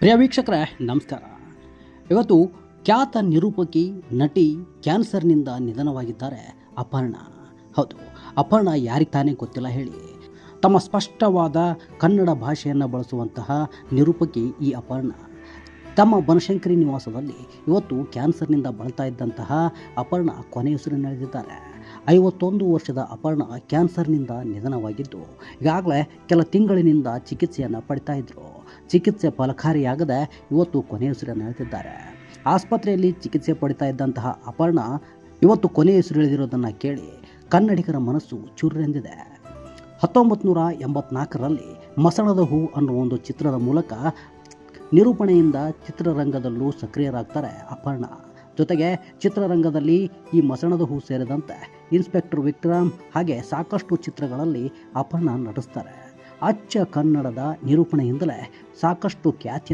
ಪ್ರಿಯ ವೀಕ್ಷಕರೇ ನಮಸ್ಕಾರ. ಇವತ್ತು ಖ್ಯಾತ ನಿರೂಪಕಿ ನಟಿ ಕ್ಯಾನ್ಸರ್ನಿಂದ ನಿಧನವಾಗಿದ್ದಾರೆ ಅಪರ್ಣಾ. ಹೌದು, ಅಪರ್ಣಾ ಯಾರಿಗೆ ತಾನೇ ಗೊತ್ತಿಲ್ಲ ಹೇಳಿ. ತಮ್ಮ ಸ್ಪಷ್ಟವಾದ ಕನ್ನಡ ಭಾಷೆಯನ್ನು ಬಳಸುವಂತಹ ನಿರೂಪಕಿ ಈ ಅಪರ್ಣಾ. ತಮ್ಮ ಬನಶಂಕರಿ ನಿವಾಸದಲ್ಲಿ ಇವತ್ತು ಕ್ಯಾನ್ಸರ್ನಿಂದ ಬಳಲ್ತಾ ಇದ್ದಂತಹ ಅಪರ್ಣಾ ಕೊನೆಯುಸಿರೆಳೆದಿದ್ದಾರೆ. 51 ವರ್ಷದ ಅಪರ್ಣಾ ಕ್ಯಾನ್ಸರ್ನಿಂದ ನಿಧನವಾಗಿದ್ದು ಈಗಾಗಲೇ ಕೆಲ ತಿಂಗಳಿನಿಂದ ಚಿಕಿತ್ಸೆಯನ್ನು ಪಡಿತಾ ಇದ್ದರು. ಚಿಕಿತ್ಸೆ ಫಲಕಾರಿಯಾಗದೆ ಇವತ್ತು ಕೊನೆಯುಸಿರೆಳೆದಿದ್ದಾರೆ. ಆಸ್ಪತ್ರೆಯಲ್ಲಿ ಚಿಕಿತ್ಸೆ ಪಡಿತಾ ಇದ್ದಂತಹ ಅಪರ್ಣಾ ಇವತ್ತು ಕೊನೆಯುಸಿರೆಳೆದಿರೋದನ್ನು ಕೇಳಿ ಕನ್ನಡಿಗರ ಮನಸ್ಸು ಚುರ್ರೆಂದಿದೆ. 1984ರಲ್ಲಿ ಮಸಣದ ಹೂ ಅನ್ನೋ ಒಂದು ಚಿತ್ರದ ಮೂಲಕ ನಿರೂಪಣೆಯಿಂದ ಚಿತ್ರರಂಗದಲ್ಲೂ ಸಕ್ರಿಯರಾಗ್ತಾರೆ ಅಪರ್ಣಾ. ಜೊತೆಗೆ ಚಿತ್ರರಂಗದಲ್ಲಿ ಈ ಮಸಣದ ಹೂ ಸೇರಿದಂತೆ ಇನ್ಸ್ಪೆಕ್ಟರ್ ವಿಕ್ರಮ್ ಹಾಗೆ ಸಾಕಷ್ಟು ಚಿತ್ರಗಳಲ್ಲಿ ಅಪರ್ಣಾ ನಟಿಸ್ತಾರೆ. ಅಚ್ಚ ಕನ್ನಡದ ನಿರೂಪಣೆಯಿಂದಲೇ ಸಾಕಷ್ಟು ಖ್ಯಾತಿ